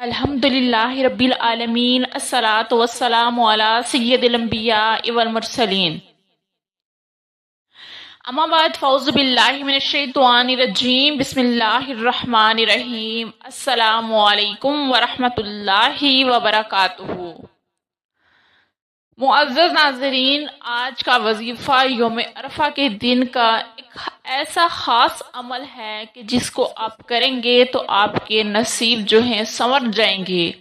الحمدللہ رب العالمین، الصلاۃ والسلام علی سید الانبیاء والمرسلین، اما بعد، فاعوذ باللہ من الشیطان الرجیم، بسم اللہ الرحمن الرحیم۔ السلام علیکم ورحمۃ اللہ وبرکاتہ۔ معزز ناظرین، آج کا وظیفہ یوم عرفہ کے دن کا ایک ایسا خاص عمل ہے کہ جس کو آپ کریں گے تو آپ کے نصیب جو ہیں سنور جائیں گے۔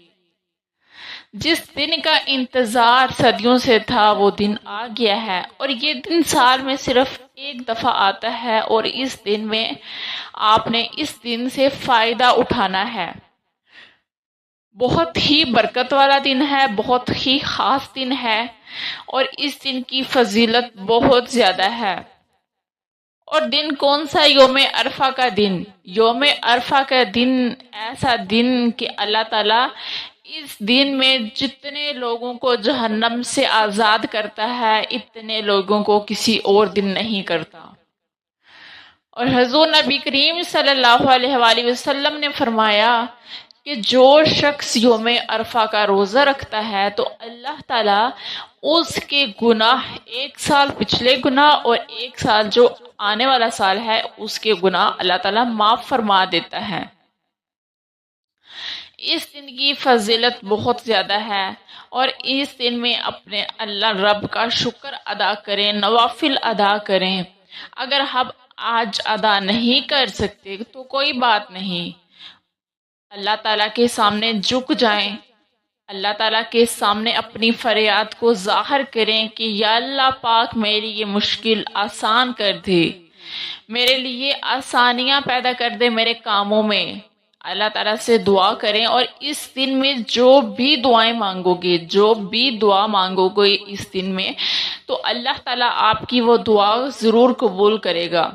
جس دن کا انتظار صدیوں سے تھا وہ دن آ گیا ہے، اور یہ دن سال میں صرف ایک دفعہ آتا ہے، اور اس دن میں آپ نے اس دن سے فائدہ اٹھانا ہے۔ بہت ہی برکت والا دن ہے، بہت ہی خاص دن ہے، اور اس دن کی فضیلت بہت زیادہ ہے۔ اور دن کون سا؟ یوم عرفہ کا دن۔ یوم عرفہ کا دن ایسا دن کہ اللہ تعالیٰ اس دن میں جتنے لوگوں کو جہنم سے آزاد کرتا ہے، اتنے لوگوں کو کسی اور دن نہیں کرتا۔ اور حضور نبی کریم صلی اللہ علیہ وآلہ وسلم نے فرمایا کہ جو شخص یوم عرفہ کا روزہ رکھتا ہے تو اللہ تعالیٰ اس کے گناہ، ایک سال پچھلے گناہ اور ایک سال جو آنے والا سال ہے اس کے گناہ اللہ تعالیٰ معاف فرما دیتا ہے۔ اس دن کی فضیلت بہت زیادہ ہے، اور اس دن میں اپنے اللہ رب کا شکر ادا کریں، نوافل ادا کریں۔ اگر ہم آج ادا نہیں کر سکتے تو کوئی بات نہیں، اللہ تعالیٰ کے سامنے جھک جائیں، اللہ تعالیٰ کے سامنے اپنی فریاد کو ظاہر کریں کہ یا اللہ پاک میری یہ مشکل آسان کر دے، میرے لیے آسانیاں پیدا کر دے میرے کاموں میں۔ اللہ تعالیٰ سے دعا کریں، اور اس دن میں جو بھی دعائیں مانگو گے، جو بھی دعا مانگو گے اس دن میں، تو اللہ تعالیٰ آپ کی وہ دعا ضرور قبول کرے گا،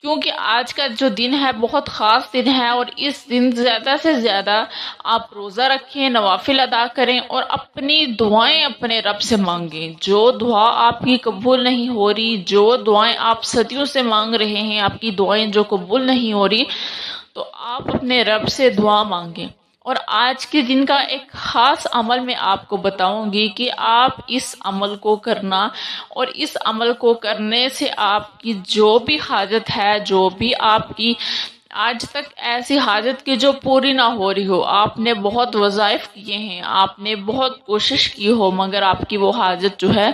کیونکہ آج کا جو دن ہے بہت خاص دن ہے۔ اور اس دن زیادہ سے زیادہ آپ روزہ رکھیں، نوافل ادا کریں، اور اپنی دعائیں اپنے رب سے مانگیں۔ جو دعا آپ کی قبول نہیں ہو رہی، جو دعائیں آپ صدیوں سے مانگ رہے ہیں، آپ کی دعائیں جو قبول نہیں ہو رہی، تو آپ اپنے رب سے دعا مانگیں۔ اور آج کے دن کا ایک خاص عمل میں آپ کو بتاؤں گی کہ آپ اس عمل کو کرنا، اور اس عمل کو کرنے سے آپ کی جو بھی حاجت ہے، جو بھی آپ کی آج تک ایسی حاجت کی جو پوری نہ ہو رہی ہو، آپ نے بہت وظائف کیے ہیں، آپ نے بہت کوشش کی ہو، مگر آپ کی وہ حاجت جو ہے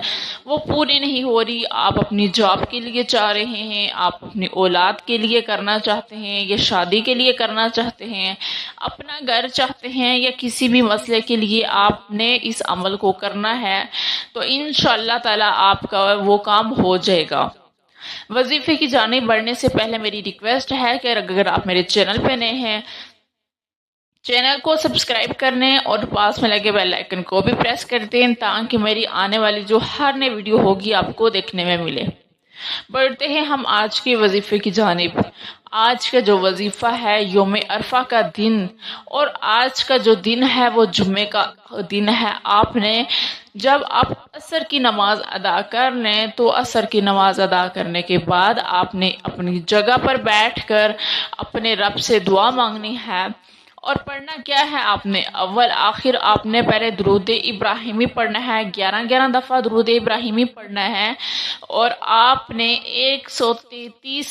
وہ پوری نہیں ہو رہی، آپ اپنی جاب کے لیے چاہ رہے ہیں، آپ اپنی اولاد کے لیے کرنا چاہتے ہیں، یا شادی کے لیے کرنا چاہتے ہیں، اپنا گھر چاہتے ہیں، یا کسی بھی مسئلے کے لیے آپ نے اس عمل کو کرنا ہے، تو انشاءاللہ تعالی آپ کا وہ کام ہو جائے گا۔ وظیفے کی جانب بڑھنے سے پہلے میری ریکویسٹ ہے کہ اگر آپ میرے چینل پہ نئے ہیں، چینل کو سبسکرائب کرنے اور پاس میں لگے بیل آئیکن کو بھی پریس کر دیں، تاکہ میری آنے والی جو ہر نئی ویڈیو ہوگی آپ کو دیکھنے میں ملے۔ بڑھتے ہیں ہم آج کے وظیفے کی جانب۔ آج کا جو وظیفہ ہے یوم عرفہ کا دن، اور آج کا جو دن ہے وہ جمعے کا دن ہے۔ آپ نے جب آپ عصر کی نماز ادا کر لیں تو عصر کی نماز ادا کرنے کے بعد آپ نے اپنی جگہ پر بیٹھ کر اپنے رب سے دعا مانگنی ہے۔ اور پڑھنا کیا ہے؟ آپ نے اول آخر آپ نے پہلے درود ابراہیمی پڑھنا ہے، 11 دفعہ درود ابراہیمی پڑھنا ہے، اور آپ نے 133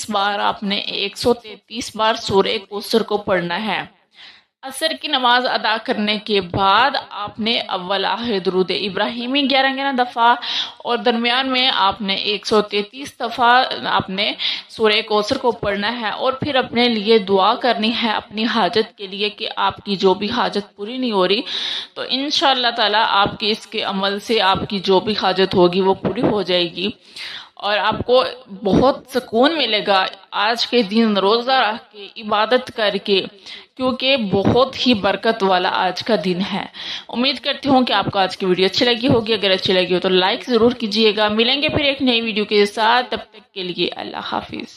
بار سورہ کوثر کو پڑھنا ہے۔ عصر کی نماز ادا کرنے کے بعد آپ نے اول آخر درود ابراہیمی 11 دفعہ، اور درمیان میں آپ نے 133 دفعہ آپ نے سورہ کوثر کو پڑھنا ہے، اور پھر اپنے لیے دعا کرنی ہے اپنی حاجت کے لیے کہ آپ کی جو بھی حاجت پوری نہیں ہو رہی، تو انشاءاللہ تعالی آپ کے اس کے عمل سے آپ کی جو بھی حاجت ہوگی وہ پوری ہو جائے گی، اور آپ کو بہت سکون ملے گا آج کے دن روزہ رکھ کے، عبادت کر کے، کیونکہ بہت ہی برکت والا آج کا دن ہے۔ امید کرتی ہوں کہ آپ کو آج کی ویڈیو اچھی لگی ہوگی۔ اگر اچھی لگی ہو تو لائک ضرور کیجیے گا۔ ملیں گے پھر ایک نئی ویڈیو کے ساتھ، تب تک کے لیے اللہ حافظ۔